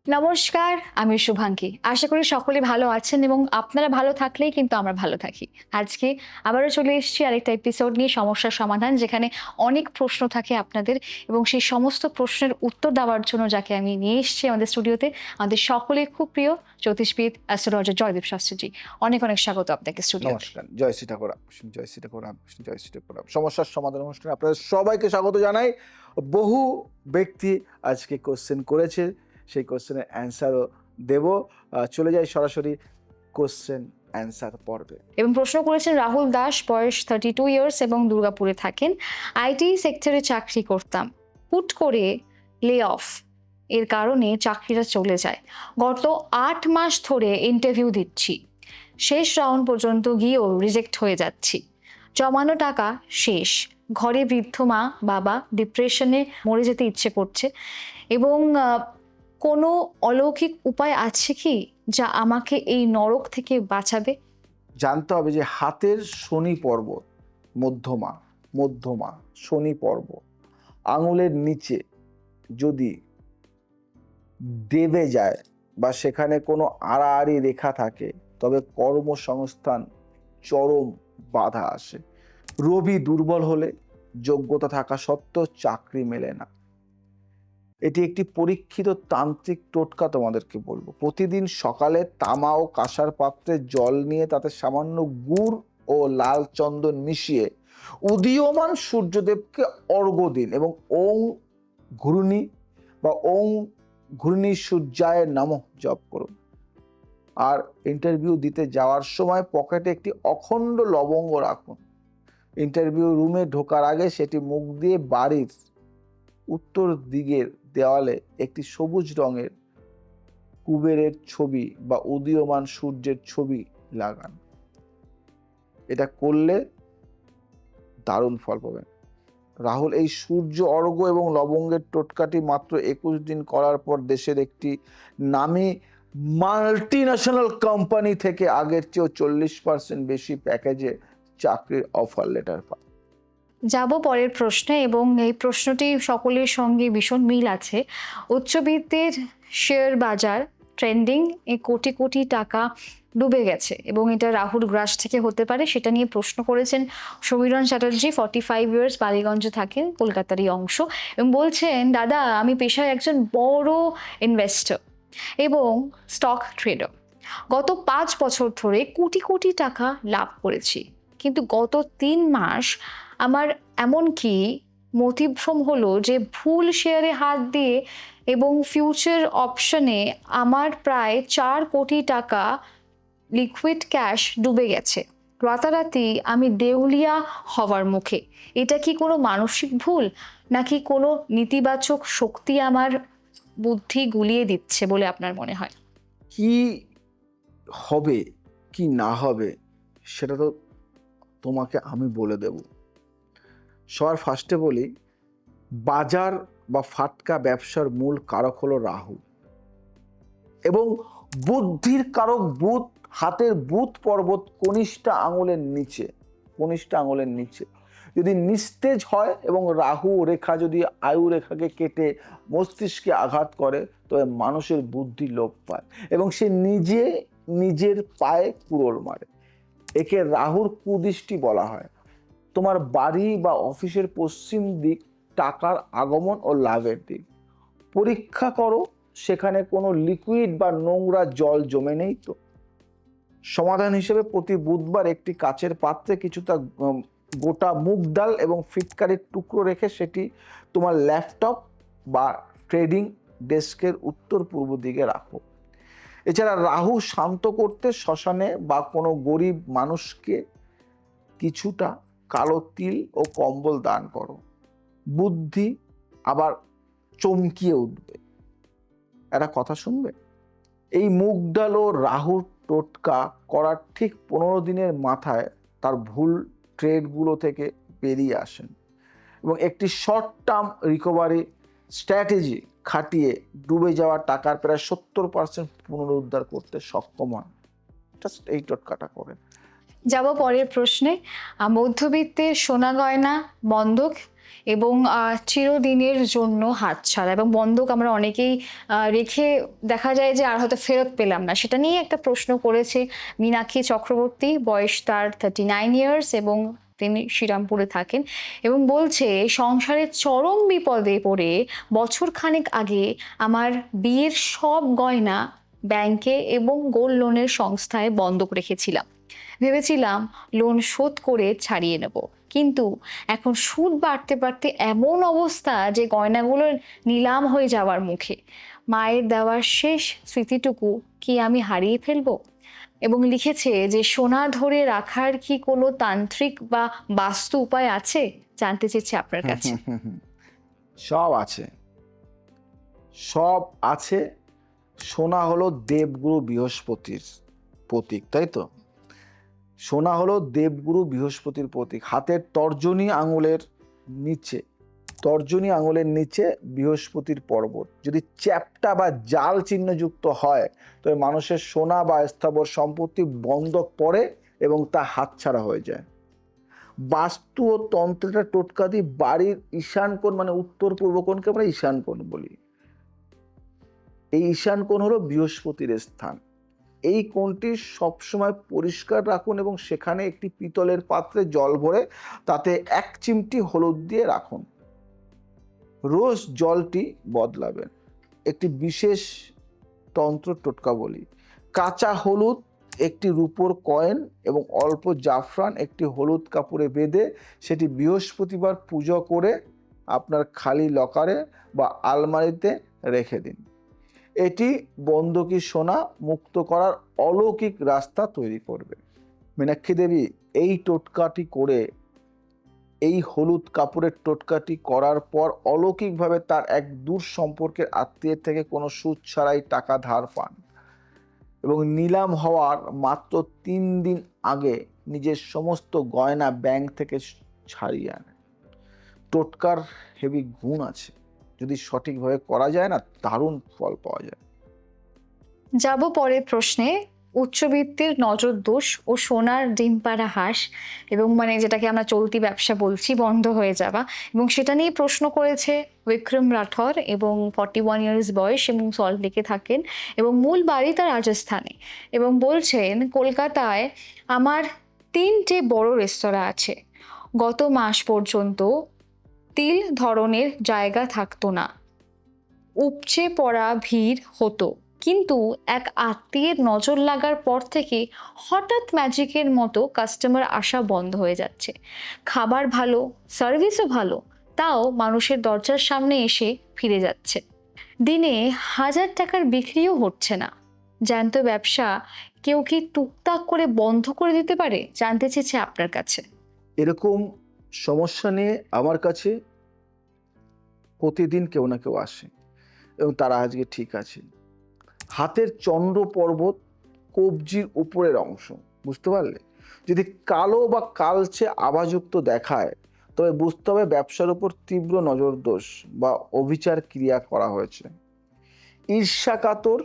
নমস্কার, আমি শুভাঙ্গী। আশা করি সকলে ভালো আছেন এবং আপনারা ভালো থাকলেই কিন্তু আমরা ভালো থাকি। আজকে আবারও চলে এসেছি আরেকটা এপিসোড নিয়ে সমস্যার সমাধান, যেখানে অনেক প্রশ্ন থাকে আপনাদের এবং সেই সমস্ত প্রশ্নের উত্তর দেওয়ার জন্য যাকে আমি নিয়ে এসেছি আমাদের স্টুডিওতে, আমাদের সকলের খুব প্রিয় জ্যোতিষবিদ অ্যাস্ট্রোলজার জয়দীপ শাস্ত্রীজি। অনেক অনেক স্বাগত আপনাকে স্টুডিওতে। নমস্কার। জয় শ্রী ঠাকুর রামকৃষ্ণ, জয় শ্রী ঠাকুর রামকৃষ্ণ, জয় শ্রী ঠাকুর রাম। সমস্যার সমাধান অনুষ্ঠানে আপনাদের সবাইকে স্বাগত জানাই। বহু ব্যক্তি আজকে কোশ্চেন করেছে, সেই কোশ্চেনের অ্যান্সারও দেব। চলে যাই সরাসরি কোশ্চেন অ্যান্সার পর্বে। এবং প্রশ্ন করেছেন রাহুল দাস, বয়স 32 ইয়ার্স এবং দুর্গাপুরে থাকেন। আইটি সেক্টরে চাকরি করতাম, হুট করে লে অফ এর কারণে চাকরিটা চলে যায়। গত 8 মাস ধরে ইন্টারভিউ দিচ্ছি, শেষ রাউন্ড পর্যন্ত গিয়েও রিজেক্ট হয়ে যাচ্ছি। জমানো টাকা শেষ, ঘরে বৃদ্ধ মা বাবা, ডিপ্রেশনে মরে যেতে ইচ্ছে করছে এবং কোনো অলৌকিক উপায় আছে কি যা আমাকে এই নরক থেকে বাঁচাবে? জানতে হবে যে হাতের শনি পর্বত, মধ্যমা মধ্যমা শনি পর্বত আঙুলের নিচে যদি দেবে যায় বা সেখানে কোনো আড়াআড়ি রেখা থাকে, তবে কর্মসংস্থান চরম বাধা আসে। রবি দুর্বল হলে যোগ্যতা থাকা সত্ত্বেও চাকরি মেলে না। এটি একটি পরীক্ষিত তান্ত্রিক টোটকা তোমাদেরকে বলবো। প্রতিদিন সকালে তামা ও কাঁসার পাত্রে জল নিয়ে তাতে সামান্য গুড় ও লাল চন্দন মিশিয়ে উদীয়মান সূর্যদেবকে অর্ঘ্য দিন এবং ওং ঘূর্ণি বা ওং ঘূর্ণি সূর্যায় নমঃ জপ করুন। আর ইন্টারভিউ দিতে যাওয়ার সময় পকেটে একটি অখণ্ড লবঙ্গ রাখুন। ইন্টারভিউ রুমে ঢোকার আগে সেটি মুখ দিয়ে বাড়ির উত্তর দিকের দেওয়ালে একটি সবুজ রঙের কুবেরের ছবি বা উদীয়মান সূর্যের ছবি লাগান। এটা করলে দারুণ ফল পাবেন। রাহুল, এই সূর্য অর্ঘ্য এবং লবঙ্গের টোটকাটি মাত্র 21 দিন করার পর দেশের একটি নামী মাল্টিন্যাশনাল কোম্পানি থেকে আগের চেয়েও 40% বেশি প্যাকেজে চাকরির অফার লেটার পান। যাব পরের প্রশ্নে এবং এই প্রশ্নটি সকলের সঙ্গে ভীষণ মিল আছে। উচ্চবিত্তের শেয়ার বাজার ট্রেন্ডিং, এ কোটি কোটি টাকা ডুবে গেছে এবং এটা রাহুর গ্রাস থেকে হতে পারে, সেটা নিয়ে প্রশ্ন করেছেন সমীরণ চ্যাটার্জি। 45 ইয়ার্স, বালিগঞ্জে থাকেন, কলকাতারই অংশ, এবং বলছেন দাদা আমি পেশায় একজন বড় ইনভেস্টর এবং স্টক ট্রেডার। গত 5 বছর ধরে কোটি কোটি টাকা লাভ করেছি, কিন্তু গত 3 মাস আমার এমনকি মতিভ্রম হলো যে ভুল শেয়ারে হাত দিয়ে এবং ফিউচার অপশনে আমার প্রায় 4 কোটি টাকা লিকুইড ক্যাশ ডুবে গেছে। রাতারাতি আমি দেউলিয়া হওয়ার মুখে। এটা কি কোনো মানসিক ভুল, নাকি কোনো নেতিবাচক শক্তি আমার বুদ্ধি গুলিয়ে দিচ্ছে বলে আপনার মনে হয়? কি হবে কি না হবে সেটা তো তোমাকে আমি বলে দেব। সবার ফার্স্টে বলি, বাজার বা ফাটকা ব্যবসার মূল কারক হলো রাহু এবং বুদ্ধির কারক বুধ। হাতের বুধ পর্বত কনিষ্ঠা আঙুলের নিচে, কনিষ্ঠা আঙুলের নিচে যদি নিস্তেজ হয় এবং রাহু রেখা যদি আয়ু রেখাকে কেটে মস্তিষ্কে আঘাত করে, তবে মানুষের বুদ্ধি লোপ পায় এবং সে নিজে নিজের পায়ে কুড়োল মারে। একে রাহুর কুদৃষ্টি বলা হয়। তোমার বাড়ি বা অফিসের পশ্চিম দিক টাকার আগমন ও লাভের দিক। পরীক্ষা করো সেখানে কোনো লিকুইড বা নোংরা জল জমে নেই তো। সমাধান হিসেবে প্রতি বুধবার একটি কাচের পাত্রে কিছুটা গোটা মুগ ডাল এবং ফিটকারির টুকরো রেখে সেটি তোমার ল্যাপটপ বা ট্রেডিং ডেস্কের উত্তর পূর্ব দিকে রাখো। এছাড়া রাহু শান্ত করতে শ্মশানে বা কোনো গরিব মানুষকে কিছুটা কালো তিল ও কম্বল দান করো। বুদ্ধি আবার চমকিয়ে উঠবে। একটা কথা শুনবে, এই মুগ ডাল ও রাহুর টোটকা করার ঠিক 15 দিনের মাথায় তার ভুল ট্রেডগুলো থেকে বেরিয়ে আসেন এবং একটি শর্ট টার্ম রিকভারি স্ট্র্যাটেজি খাটিয়ে ডুবে যাওয়া টাকার প্রায় 70% পুনরুদ্ধার করতে সক্ষম হন। জাস্ট এই টোটকাটা করেন। যাব পরের প্রশ্নে। মধ্যবিত্তের সোনা গয়না বন্ধক এবং চিরদিনের জন্য হাতছাড়া, এবং বন্ধক আমরা অনেকেই রেখে দেখা যায় যে আর হয়তো ফেরত পেলাম না, সেটা নিয়ে একটা প্রশ্ন করেছে মীনাক্ষী চক্রবর্তী। বয়স তার 39 ইয়ার্স এবং তিনি শ্রীরামপুরে থাকেন, এবং বলছে সংসারের চরম বিপদে পড়ে বছর খানেক আগে আমার বিয়ের সব গয়না ব্যাংকে এবং গোল্ড লোনের সংস্থায় বন্ধক রেখেছিলাম। ভেবেছিলাম লোন শোধ করে ছাড়িয়ে নেব, কিন্তু এখন সুদ বাড়তে বাড়তে এমন অবস্থা যে গয়নাগুলো নিলাম হয়ে যাওয়ার মুখে। মায়ের দেওয়ার শেষ স্মৃতিটুকু কি আমি হারিয়ে ফেলবো? এবং লিখেছে যে সোনা ধরে রাখার কি কোনো তান্ত্রিক বা বাস্তু উপায় আছে, জানতে চেয়েছে আপনার কাছে। সব আছে, সব আছে। সোনা হলো দেবগুরু বৃহস্পতির প্রতীক, তাই তো? সোনা হলো দেবগুরু বৃহস্পতির প্রতীক। হাতের তর্জনী আঙুলের নিচে বৃহস্পতির পর্বত যদি চ্যাপ্টা বা জাল চিহ্নযুক্ত হয়, তবে মানুষের সোনা বা স্থাবর সম্পত্তি বন্ধক পড়ে এবং তা হাতছাড়া হয়ে যায়। বাস্তু ও তন্ত্রটা টোটকা দিয়ে বাড়ির ঈশান কোণ, মানে উত্তর পূর্ব কোণকে আমরা ঈশান কোণ বলি। এই ঈশান কোণ হলো বৃহস্পতির স্থান। এই কোণটি সবসময় পরিষ্কার রাখুন এবং সেখানে একটি পিতলের পাত্রে জল ভরে তাতে 1 চিমটি হলুদ দিয়ে রাখুন। রোজ জলটি বদলাবেন। একটি বিশেষ তন্ত্র টোটকা বলি। কাঁচা হলুদ, একটি রূপোর কয়েন এবং অল্প জাফরান একটি হলুদ কাপড়ে বেঁধে সেটি বৃহস্পতিবার পুজো করে আপনার খালি লকারে বা আলমারিতে রেখে দিন। এটি বন্ধকি সোনা মুক্ত করার অলৌকিক রাস্তা তৈরি করবে। মীনাক্ষী দেবী, এই টোটকাটি করে, এই হলুদ কাপড়ের টোটকাটি করার পর অলৌকিকভাবে তার এক দূর সম্পর্কের আত্মীয়ের থেকে কোনো সুদ ছাড়াই টাকা ধার পান এবং নিলাম হওয়ার মাত্র 3 দিন আগে নিজের সমস্ত গয়না ব্যাংক থেকে ছাড়িয়ে আনেন। টোটকার হেভি গুণ আছে, যদি সঠিকভাবে করা যায় না, দারুণ ফল পাওয়া যায়। যাব পরের প্রশ্নে। উচ্চবিত্তের নজর দোষ ও সোনার ডিম পাড়া হাঁস, এবং মানে যেটাকে আমরা চলতি ব্যবসা বলছি, বন্ধ হয়ে যাওয়া, এবং সেটা নিয়ে প্রশ্ন করেছে বিক্রম রাঠোর, এবং 41 ইয়ার্স বয়স এবং সল্ট লেকে থাকেন, এবং মূল বাড়ি তার রাজস্থানে, এবং বলছেন কলকাতায় আমার 3টে বড় রেস্তোরাঁ আছে। গত মাস পর্যন্ত 3 ধরনের জায়গা থাকতো না, উপচে পড়া ভিড় হতো, কিন্তু এক আত্মীয়ের নজর লাগার পর থেকে হঠাৎ ম্যাজিকের মতো কাস্টমার আসা বন্ধ হয়ে যাচ্ছে। খাবার ভালো, সার্ভিসও ভালো, তাও মানুষের দরজার সামনে এসে ফিরে যাচ্ছে। দিনে 1000 টাকার বিক্রিও হচ্ছে না। জ্যান্ত ব্যবসা কেউ কি টুকটাক করে বন্ধ করে দিতে পারে, জানতে চেয়েছে আপনার কাছে। এরকম সমস্যা নিয়ে আমার কাছে প্রতিদিন কেউ না কেউ আসে এবং তারা আজকে ঠিক আছে। হাতের চন্দ্র পর্বত কবজির উপরের অংশ, বুঝতে পারলে? যদি কালো বা কালচে আভাযুক্ত দেখায়, তবে বুঝতে হবে ব্যবসার উপর তীব্র নজরদোষ বা অবিচার ক্রিয়া করা হয়েছে। ঈর্ষাকাতর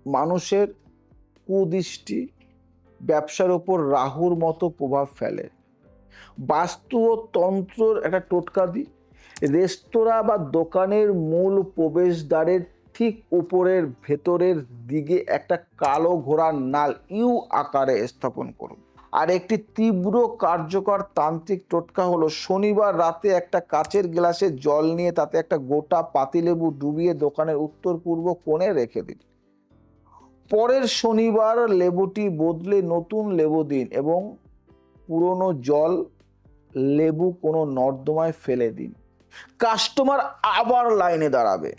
মানুষের কুদৃষ্টি ব্যবসার উপর রাহুর মতো প্রভাব ফেলে। বাস্তু ও তন্ত্রর একটা টোটকা দিই। রেস্তোরাঁ বা দোকানের মূল প্রবেশদ্বারের ঠিক উপরের ভেতরের দিকে একটা কালো ঘোড়ার নাল ইউ আকারে স্থাপন করুন। আর একটি তীব্র কার্যকর তান্ত্রিক টোটকা হলো শনিবার রাতে একটা কাচের গ্লাসে জল নিয়ে তাতে একটা গোটা পাতিলেবু ডুবিয়ে দোকানের উত্তর পূর্ব কোণে রেখে দিন। পরের শনিবার লেবুটি বদলে নতুন লেবু দিন এবং পুরনো জল লেবু কোনো নর্দমায় ফেলে দিন। কাস্টমার আবার লাইনে দাঁড়াবে।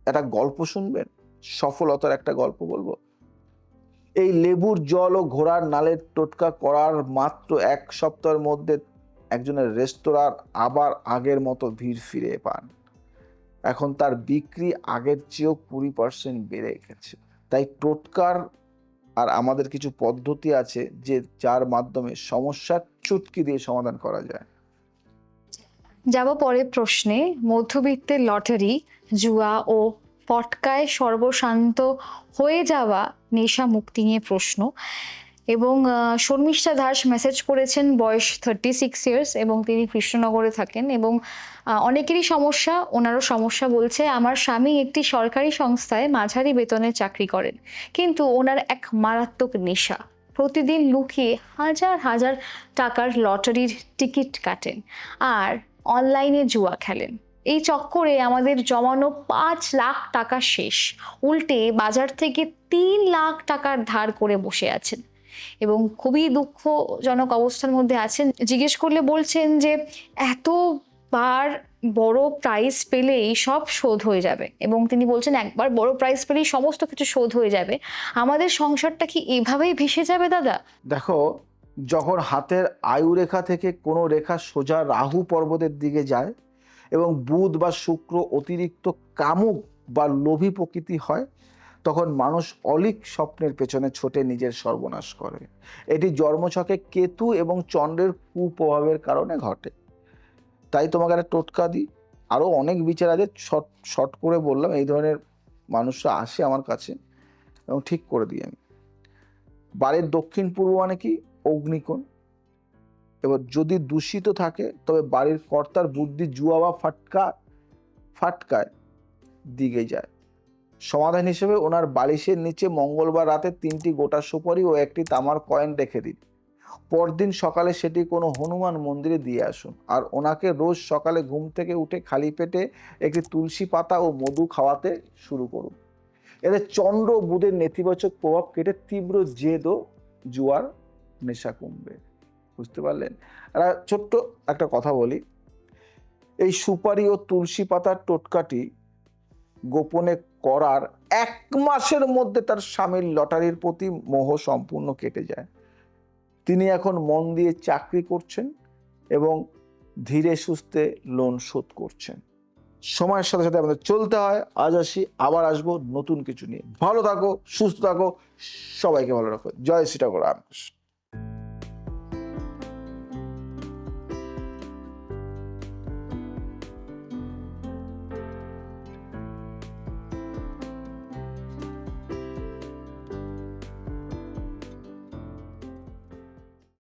একটা গল্প শুনবেন, সফলতার একটা গল্প বলবো। এই লেবুর জল ও ঘোড়ার নালের টোটকা করার মাত্র 1 সপ্তাহের মধ্যে একজনের রেস্তোরাঁর আবার আগের মতো ভিড় ফিরে পান। এখন তার বিক্রি আগের চেয়েও 20% বেড়ে গেছে। তাই টোটকার আর আমাদের কিছু পদ্ধতি আছে যে যার মাধ্যমে সমস্যার চুটকি দিয়ে সমাধান করা যায়। যাব পরের প্রশ্নে। মধ্যবিত্তের লটারি, জুয়া ও পটকায় সর্বশান্ত হয়ে যাওয়া নেশা মুক্তি নিয়ে প্রশ্ন। এবং শর্মিষ্ঠা দাস মেসেজ করেছেন, বয়স 36 ইয়ার্স এবং তিনি কৃষ্ণনগরে থাকেন এবং অনেকেরই সমস্যা, ওনারও সমস্যা বলছে। আমার স্বামী একটি সরকারি সংস্থায় মাঝারি বেতনে চাকরি করেন, কিন্তু ওনার এক মারাত্মক নেশা, প্রতিদিন লুকিয়ে হাজার হাজার টাকার লটারির টিকিট কাটেন আর অনলাইনে জুয়া খেলেন। এই চক্করে আমাদের জমানো 5 লাখ টাকা শেষ, উল্টে বাজার থেকে 3 লাখ টাকার ধার করে বসে আছেন এবং খুবই দুঃখজনক অবস্থার মধ্যে আছেন। জিজ্ঞেস করলে বলছেন যে এতবার বড় প্রাইজ পেলেই সব শোধ হয়ে যাবে এবং তিনি বলছেন একবার বড় প্রাইজ পেলেই সমস্ত কিছু শোধ হয়ে যাবে। আমাদের সংসারটা কি এভাবেই ভেসে যাবে দাদা? দেখো, যখন হাতের আয়ুরেখা থেকে কোনো রেখা সোজা রাহু পর্বতের দিকে যায় এবং বুধ বা শুক্র অতিরিক্ত কামুক বা লোভী প্রকৃতি হয়, তখন মানুষ অলীক স্বপ্নের পেছনে ছোটে নিজের সর্বনাশ করে। এটি জন্মছকে কেতু এবং চন্দ্রের কুপ্রভাবের কারণে ঘটে। তাই তোমাকে একটা টোটকা দিই, আরও অনেক বিচার আছে, শর্ট করে বললাম। এই ধরনের মানুষরা আসে আমার কাছে এবং ঠিক করে দিই আমি। বাড়ির দক্ষিণ পূর্ব মানে কি? অগ্নিকোণ। এবার যদি দূষিত থাকে তবে বাড়ির কর্তার বুদ্ধি জুয়া বা ফাটকায় দিকে যায়। সমাধান হিসেবে ওনার বালিশের নিচে মঙ্গলবার রাতে 3টি গোটা সুপারি ও একটি তামার কয়েন রেখে দিন। পরদিন সকালে সেটি কোনো হনুমান মন্দিরে দিয়ে আসুন। আর ওনাকে রোজ সকালে ঘুম থেকে উঠে খালি পেটে একটি তুলসী পাতা ও মধু খাওয়াতে শুরু করুন। এতে চন্দ্র বুধের নেতিবাচক প্রভাব কেটে তীব্র জেদ ও জুয়ার নেশা কমবে। বুঝতে পারলেন? আর ছোট্ট একটা কথা বলি, এই সুপারি ও তুলসী পাতার টোটকাটি গোপনে করার 1 মাসের মধ্যে তার স্বামীর লটারির প্রতি মোহ সম্পূর্ণ কেটে যায়। তিনি এখন মন দিয়ে চাকরি করছেন এবং ধীরে সুস্থে লোন শোধ করছেন। সময়ের সাথে সাথে আমাদের চলতে হয়। আজ আসি, আবার আসবো নতুন কিছু নিয়ে। ভালো থাকো, সুস্থ থাকো, সবাইকে ভালো রাখো। জয় শ্রী ঠাকুর রামকৃষ্ণ।